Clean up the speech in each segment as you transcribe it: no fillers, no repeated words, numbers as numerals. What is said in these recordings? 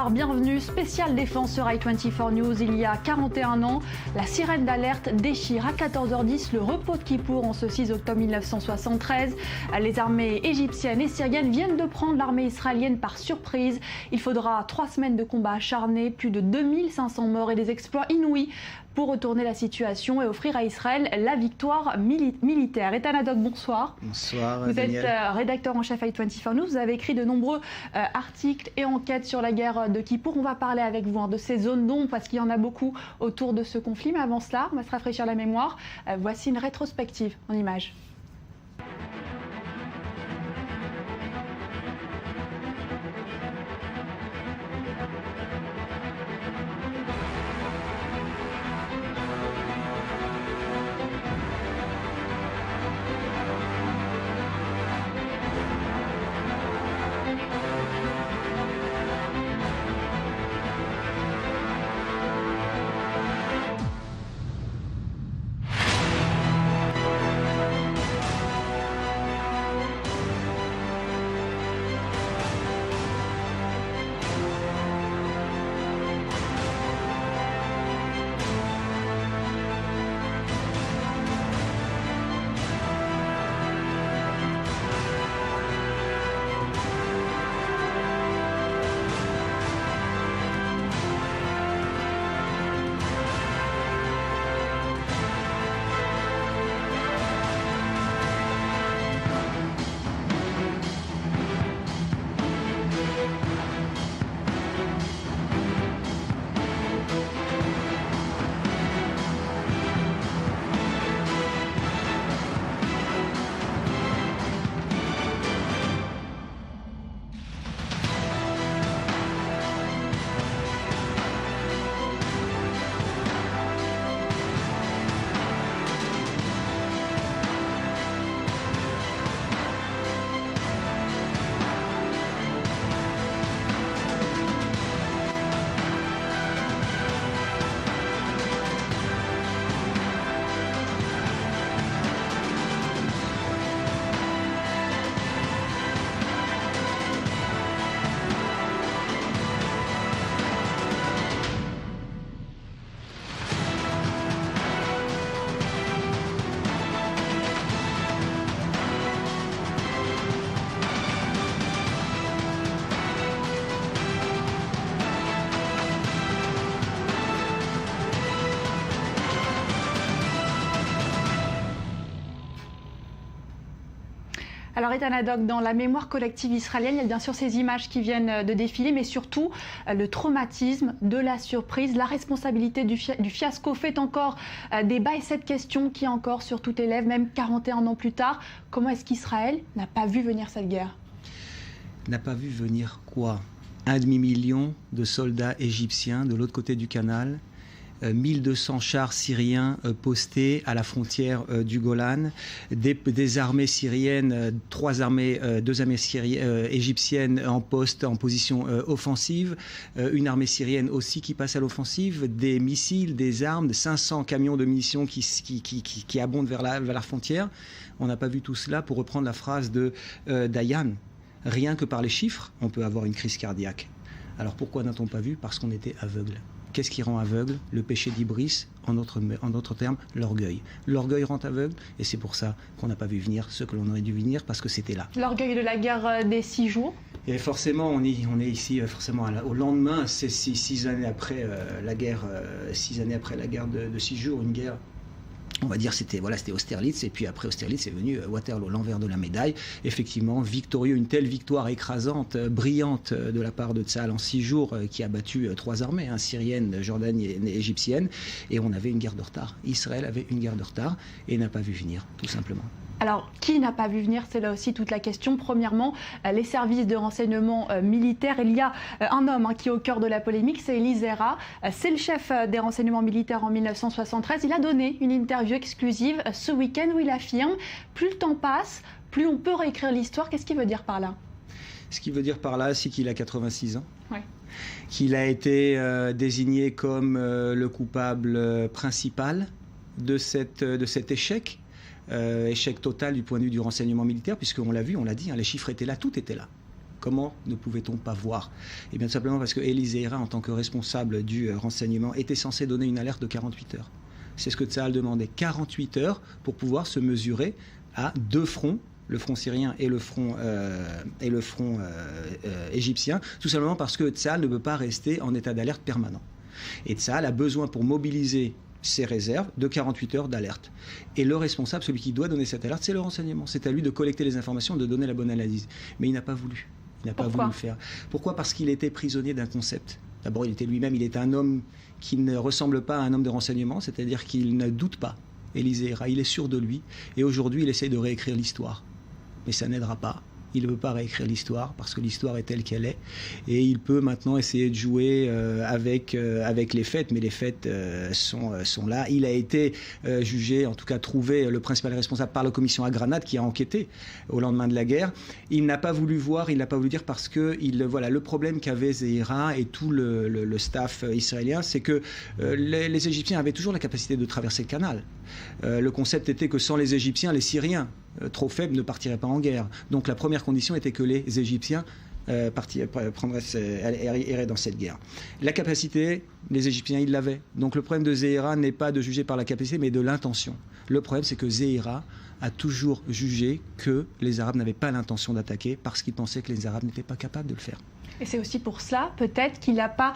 bonsoir, bienvenue. Spéciale défense sur i24 News. Il y a 41 ans, la sirène d'alerte déchire à 14h10 le repos de Kippour en ce 6 octobre 1973. Les armées égyptiennes et syriennes viennent de prendre l'armée israélienne par surprise. Il faudra 3 semaines de combats acharnés, plus de 2500 morts et des exploits inouïs pour retourner la situation et offrir à Israël la victoire militaire. Ethan Haddock, bonsoir. Bonsoir, Vous Daniel. êtes rédacteur en chef i24 News. Vous avez écrit de nombreux articles et enquêtes sur la guerre de Kippour. On va parler avec vous de ces zones d'ombre parce qu'il y en a beaucoup autour de ce conflit. Mais avant cela, on va se rafraîchir la mémoire. Voici une rétrospective en images. Alors Ethan Haddock, dans la mémoire collective israélienne, il y a bien sûr ces images qui viennent de défiler, mais surtout le traumatisme de la surprise, la responsabilité du fiasco fait encore débat. Et cette question qui est encore sur toutes les lèvres, même 41 ans plus tard, comment est-ce qu'Israël n'a pas vu venir cette guerre? N'a pas vu venir quoi? 1,5 million de soldats égyptiens de l'autre côté du canal, 1200 chars syriens postés à la frontière du Golan, des armées syriennes, 2 armées égyptiennes en poste, en position offensive, une armée syrienne aussi qui passe à l'offensive, des missiles, des armes, 500 camions de munitions qui abondent vers la frontière. On n'a pas vu tout cela, pour reprendre la phrase de Dayan. Rien que par les chiffres, on peut avoir une crise cardiaque. Alors pourquoi n'a-t-on pas vu? Parce qu'on était aveugle. Qu'est-ce qui rend aveugle? Le péché d'Ibris, en d'autres termes, l'orgueil. L'orgueil rend aveugle, et c'est pour ça qu'on n'a pas vu venir ce que l'on aurait dû venir, parce que c'était là. L'orgueil de la guerre des 6 jours. Et forcément, on est ici forcément au lendemain, c'est 6 années après la guerre, 6 années après la guerre de 6 jours, une guerre. On va dire c'était Austerlitz, et puis après Austerlitz c'est venu Waterloo, l'envers de la médaille. Effectivement, victorieux, une telle victoire écrasante, brillante de la part de Tsahal en 6 jours, qui a battu 3 armées, syrienne, jordanienne et égyptienne, et on avait une guerre de retard. Israël avait une guerre de retard et n'a pas vu venir, tout simplement. Alors, qui n'a pas vu venir? C'est là aussi toute la question. Premièrement, les services de renseignement militaires. Il y a un homme qui est au cœur de la polémique, c'est Eli Zera. C'est le chef des renseignements militaires en 1973. Il a donné une interview exclusive ce week-end où il affirme « Plus le temps passe, plus on peut réécrire l'histoire ». Qu'est-ce qu'il veut dire par là? Ce qu'il veut dire par là, c'est qu'il a 86 ans. Ouais. Qu'il a été désigné comme le coupable principal de cet échec. Échec total du point de vue du renseignement militaire, puisqu'on l'a vu, on l'a dit, les chiffres étaient là, tout était là. Comment ne pouvait-on pas voir? Eh bien, tout simplement parce que Eli Zeira, en tant que responsable du renseignement, était censé donner une alerte de 48 heures. C'est ce que Tsahal demandait, 48 heures pour pouvoir se mesurer à deux fronts, le front syrien et le front égyptien, tout simplement parce que Tsahal ne peut pas rester en état d'alerte permanent. Et Tsahal a besoin, pour mobiliser ses réserves, de 48 heures d'alerte. Et le responsable, celui qui doit donner cette alerte, c'est le renseignement. C'est à lui de collecter les informations, de donner la bonne analyse. Mais il n'a pas voulu. Il n'a pas voulu le faire. Pourquoi? Parce qu'il était prisonnier d'un concept. D'abord, il était lui-même, il est un homme qui ne ressemble pas à un homme de renseignement, c'est-à-dire qu'il ne doute pas. Eli Zeira, il est sûr de lui. Et aujourd'hui, il essaye de réécrire l'histoire. Mais ça n'aidera pas. Il ne veut pas réécrire l'histoire parce que l'histoire est telle qu'elle est. Et il peut maintenant essayer de jouer avec les faits, mais les faits sont là. Il a été jugé, en tout cas trouvé le principal responsable par la commission à Granade qui a enquêté au lendemain de la guerre. Il n'a pas voulu voir, il n'a pas voulu dire parce que le problème qu'avait Zeira et tout le staff israélien, c'est que les Égyptiens avaient toujours la capacité de traverser le canal. Le concept était que sans les Égyptiens, les Syriens, trop faibles, ne partiraient pas en guerre. Donc la première condition était que les Égyptiens iraient dans cette guerre. La capacité, les Égyptiens, ils l'avaient. Donc le problème de Zeira n'est pas de juger par la capacité, mais de l'intention. Le problème, c'est que Zeira a toujours jugé que les Arabes n'avaient pas l'intention d'attaquer parce qu'il pensait que les Arabes n'étaient pas capables de le faire. Et c'est aussi pour cela, peut-être, qu'il n'a pas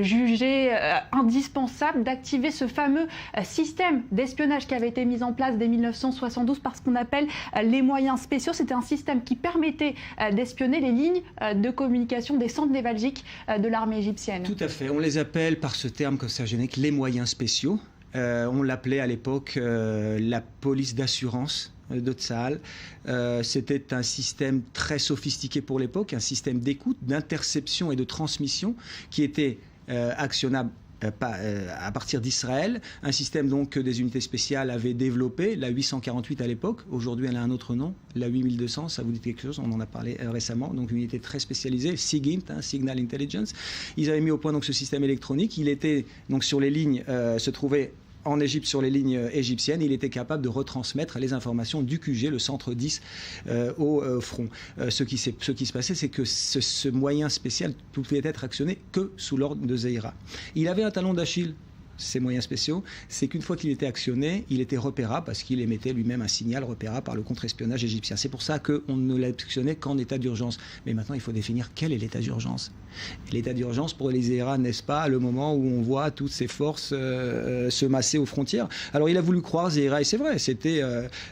jugé indispensable d'activer ce fameux système d'espionnage qui avait été mis en place dès 1972 par ce qu'on appelle les moyens spéciaux. C'était un système qui permettait d'espionner les lignes de communication des centres névralgiques de l'armée égyptienne. Tout à fait. On les appelle par ce terme comme ça générique les moyens spéciaux. On l'appelait à l'époque la police d'assurance de Tsahal. C'était un système très sophistiqué pour l'époque, un système d'écoute, d'interception et de transmission qui était actionnable à partir d'Israël, un système donc que des unités spéciales avaient développé, la 848 à l'époque, aujourd'hui elle a un autre nom, la 8200, ça vous dit quelque chose, on en a parlé récemment, donc une unité très spécialisée, SIGINT, Signal Intelligence. Ils avaient mis au point donc ce système électronique, il était donc sur les lignes, se trouvait en Égypte sur les lignes égyptiennes, il était capable de retransmettre les informations du QG, le centre 10, au front. Ce qui se passait, c'est que ce moyen spécial pouvait être actionné que sous l'ordre de Zeira. Il avait un talon d'Achille, ces moyens spéciaux, c'est qu'une fois qu'il était actionné, il était repérable parce qu'il émettait lui-même un signal repérable par le contre-espionnage égyptien. C'est pour ça qu'on ne l'actionnait qu'en état d'urgence. Mais maintenant, il faut définir quel est l'état d'urgence. L'état d'urgence pour les Zeira, n'est-ce pas, le moment où on voit toutes ces forces se masser aux frontières. Alors il a voulu croire, Zeira, et c'est vrai, c'était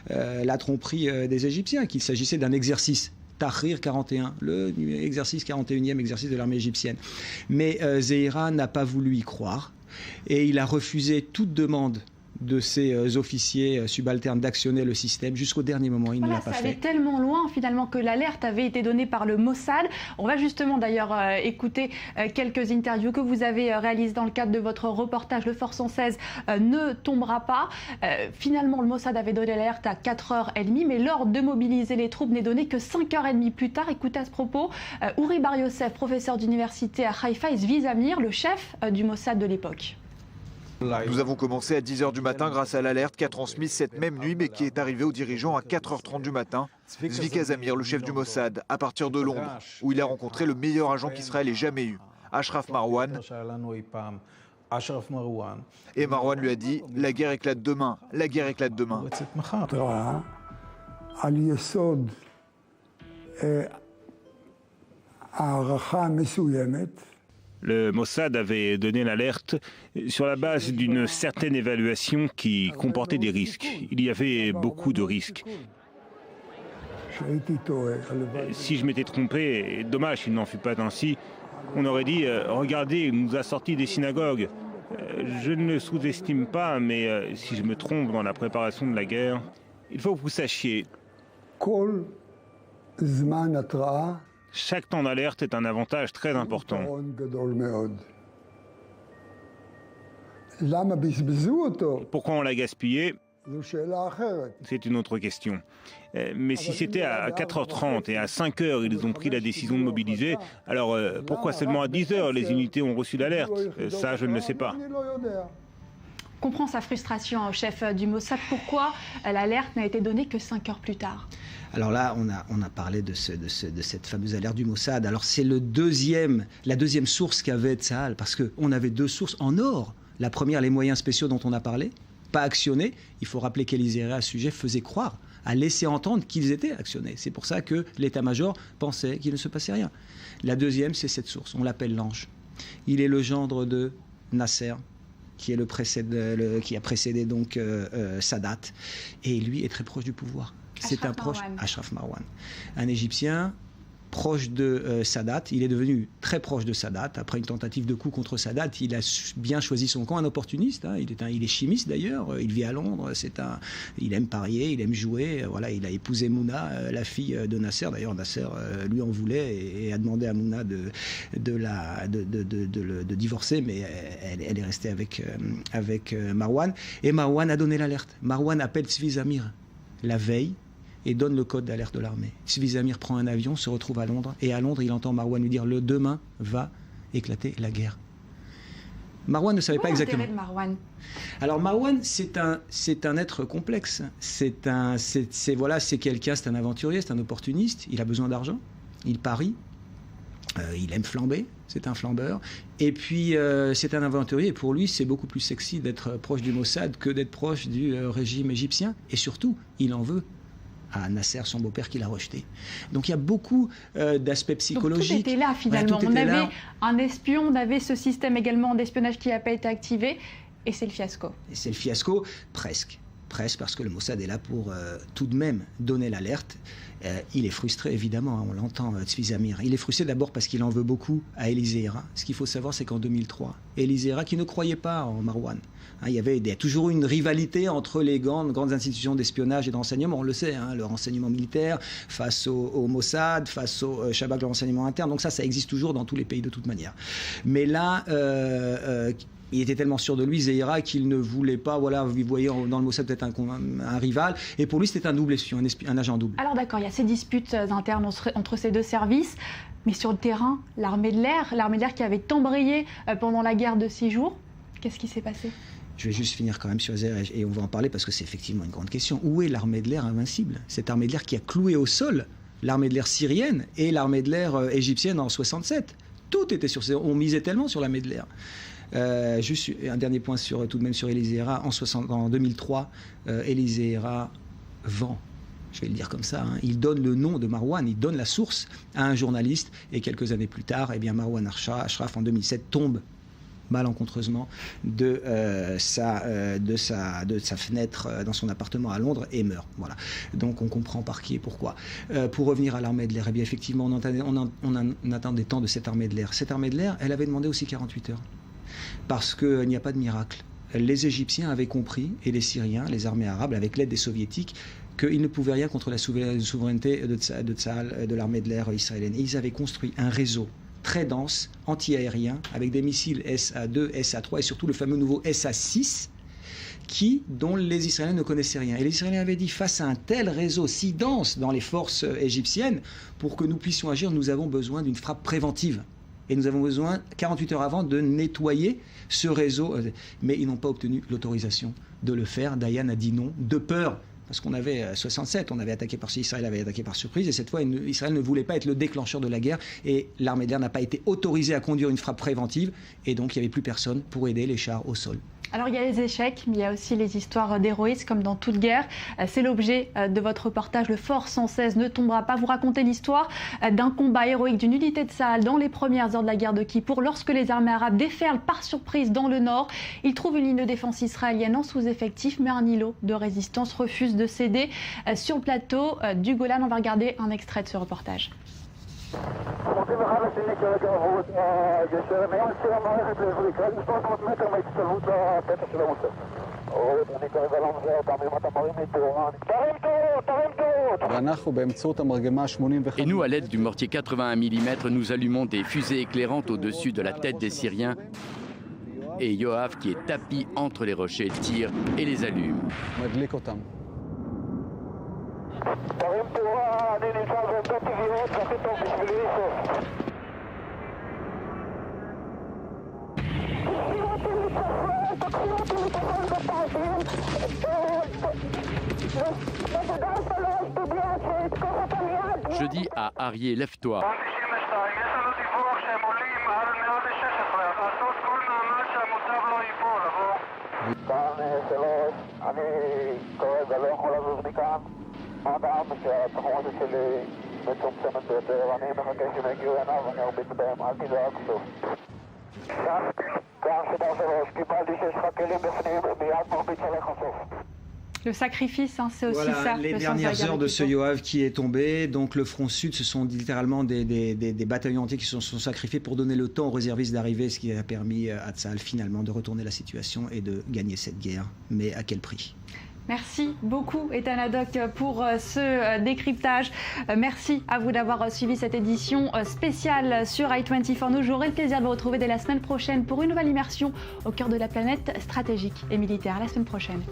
la tromperie des Égyptiens, qu'il s'agissait d'un exercice. Tahrir 41, le exercice 41e exercice de l'armée égyptienne. Mais Zeira n'a pas voulu y croire. Et il a refusé toute demande de ses officiers subalternes d'actionner le système jusqu'au dernier moment. Il ne l'a pas fait. Ça allait tellement loin finalement que l'alerte avait été donnée par le Mossad. On va justement d'ailleurs écouter quelques interviews que vous avez réalisées dans le cadre de votre reportage Le Fort 116 ne tombera pas. Finalement, le Mossad avait donné l'alerte à 4h30, mais l'ordre de mobiliser les troupes n'est donné que 5h30 plus tard. Écoutez à ce propos, Uri Bar Yosef, professeur d'université à Haïfa, et Zvi Zamir, le chef du Mossad de l'époque. Nous avons commencé à 10h du matin grâce à l'alerte qu'a transmise cette même nuit, mais qui est arrivée aux dirigeants à 4h30 du matin. Zvika Zamir, le chef du Mossad, à partir de Londres, où il a rencontré le meilleur agent qu'Israël ait jamais eu, Ashraf Marwan. Et Marwan lui a dit « La guerre éclate demain, la guerre éclate demain ». Le Mossad avait donné l'alerte sur la base d'une certaine évaluation qui comportait des risques. Il y avait beaucoup de risques. Si je m'étais trompé, dommage qu'il n'en fût pas ainsi, on aurait dit « Regardez, il nous a sorti des synagogues ». Je ne le sous-estime pas, mais si je me trompe dans la préparation de la guerre, il faut que vous sachiez. Chaque temps d'alerte est un avantage très important. Pourquoi on l'a gaspillé? C'est une autre question. Mais si c'était à 4h30 et à 5h, ils ont pris la décision de mobiliser, alors pourquoi seulement à 10h les unités ont reçu l'alerte? Ça, je ne le sais pas. comprend sa frustration au chef du Mossad. Pourquoi l'alerte n'a été donnée que 5 heures plus tard? Alors là, on a parlé de cette fameuse alerte du Mossad. Alors c'est la deuxième source qu'avait Tsahal, parce qu'on avait 2 sources en or. La première, les moyens spéciaux dont on a parlé, pas actionnés. Il faut rappeler qu'Élisée à ce sujet faisait croire, a laissé entendre qu'ils étaient actionnés. C'est pour ça que l'état-major pensait qu'il ne se passait rien. La deuxième, c'est cette source. On l'appelle l'ange. Il est le gendre de Nasser, qui a précédé donc Sadat, et lui est très proche du pouvoir. C'est un proche, Ashraf Marwan, un Égyptien proche de Sadat. Il est devenu très proche de Sadat. Après une tentative de coup contre Sadat, il a bien choisi son camp, un opportuniste. Hein. Il est chimiste d'ailleurs, il vit à Londres, il aime parier, il aime jouer. Voilà, il a épousé Mouna, la fille de Nasser. D'ailleurs, Nasser lui en voulait et a demandé à Mouna de divorcer, mais elle est restée avec Marwan. Et Marwan a donné l'alerte. Marwan appelle Tzvi Zamir la veille et donne le code d'alerte de l'armée. Tzvi Zamir prend un avion, se retrouve à Londres, et à Londres, il entend Marwan lui dire « Le demain va éclater la guerre ». Marwan ne savait pas exactement. De Marwan. Alors Marwan, c'est un être complexe. C'est quelqu'un, c'est un aventurier, c'est un opportuniste. Il a besoin d'argent, il parie, il aime flamber, c'est un flambeur. Et puis c'est un aventurier. Et pour lui, c'est beaucoup plus sexy d'être proche du Mossad que d'être proche du régime égyptien. Et surtout, il en veut à Nasser, son beau-père, qui l'a rejeté. Donc il y a beaucoup d'aspects psychologiques. Donc, tout était là finalement. Ouais, on avait un espion, on avait ce système également d'espionnage qui n'a pas été activé, et c'est le fiasco. Et c'est le fiasco, presque, parce que le Mossad est là pour tout de même donner l'alerte. Il est frustré, évidemment, hein, on l'entend, Tzvi Zamir. Il est frustré d'abord parce qu'il en veut beaucoup à Élisée Héra. Ce qu'il faut savoir, c'est qu'en 2003, Élisée Héra, qui ne croyait pas en Marwan, hein, il y a toujours eu une rivalité entre les grandes institutions d'espionnage et de renseignement. On le sait, hein, le renseignement militaire face au Mossad, face au Shabak, le renseignement interne. Donc ça existe toujours dans tous les pays de toute manière. Mais là, il était tellement sûr de lui, Zéhira, qu'il ne voulait pas, voilà, vous voyez dans le Mossad peut-être un rival. Et pour lui, c'était un double espion, un agent double. Alors d'accord, il y a ces disputes internes entre ces 2 services. Mais sur le terrain, l'armée de l'air qui avait embrayé pendant la guerre de 6 jours, qu'est-ce qui s'est passé? Je vais juste finir quand même sur Zéhira, et on va en parler parce que c'est effectivement une grande question. Où est l'armée de l'air invincible? Cette armée de l'air qui a cloué au sol l'armée de l'air syrienne et l'armée de l'air égyptienne en 67. Tout était sur on misait tellement sur l'armée de l'air. Juste un dernier point tout de même sur Élisée Héra. En 2003, Élisée Héra vend, je vais le dire comme ça, hein, il donne le nom de Marwan, il donne la source à un journaliste, et quelques années plus tard, Marwan Ashraf en 2007 tombe malencontreusement de sa fenêtre dans son appartement à Londres et meurt. Voilà. Donc on comprend par qui et pourquoi. Pour revenir à l'armée de l'air, bien effectivement, on attendait tant de cette armée de l'air. Cette armée de l'air, elle avait demandé aussi 48 heures. Parce qu'il n'y a pas de miracle. Les Égyptiens avaient compris, et les Syriens, les armées arabes, avec l'aide des Soviétiques, qu'ils ne pouvaient rien contre la souveraineté de Tsahal, de l'armée de l'air israélienne. Et ils avaient construit un réseau très dense, anti-aérien, avec des missiles SA-2, SA-3 et surtout le fameux nouveau SA-6, dont les Israéliens ne connaissaient rien. Et les Israéliens avaient dit, face à un tel réseau si dense dans les forces égyptiennes, pour que nous puissions agir, nous avons besoin d'une frappe préventive. Et nous avons besoin, 48 heures avant, de nettoyer ce réseau. Mais ils n'ont pas obtenu l'autorisation de le faire. Dayan a dit non, de peur. Parce qu'on avait 67, on avait attaqué Israël avait attaqué par surprise. Et cette fois, Israël ne voulait pas être le déclencheur de la guerre. Et l'armée de l'air n'a pas été autorisée à conduire une frappe préventive. Et donc, il n'y avait plus personne pour aider les chars au sol. Alors il y a les échecs, mais il y a aussi les histoires d'héroïsme comme dans toute guerre. C'est l'objet de votre reportage. Le fort sans cesse ne tombera pas. Vous racontez l'histoire d'un combat héroïque d'une unité de Tsahal dans les premières heures de la guerre de Kippour. Lorsque les armées arabes déferlent par surprise dans le nord, ils trouvent une ligne de défense israélienne en sous-effectif, mais un îlot de résistance refuse de céder. Sur le plateau du Golan, on va regarder un extrait de ce reportage. Et nous, à l'aide du mortier 81 mm, nous allumons des fusées éclairantes au-dessus de la tête des Syriens. Et Yoav, qui est tapi entre les rochers, tire et les allume. Je dis à Arié, lève-toi. Le sacrifice, hein, c'est aussi voilà, ça. Les dernières heures de ce Yoav qui est tombé. Donc le front sud, ce sont littéralement des bataillons entiers qui se sont sacrifiés pour donner le temps aux réservistes d'arriver, ce qui a permis à Tsahal finalement de retourner la situation et de gagner cette guerre. Mais à quel prix ? Merci beaucoup, Ethan Haddock, pour ce décryptage. Merci à vous d'avoir suivi cette édition spéciale sur i24 News. J'aurai le plaisir de vous retrouver dès la semaine prochaine pour une nouvelle immersion au cœur de la planète stratégique et militaire. À la semaine prochaine.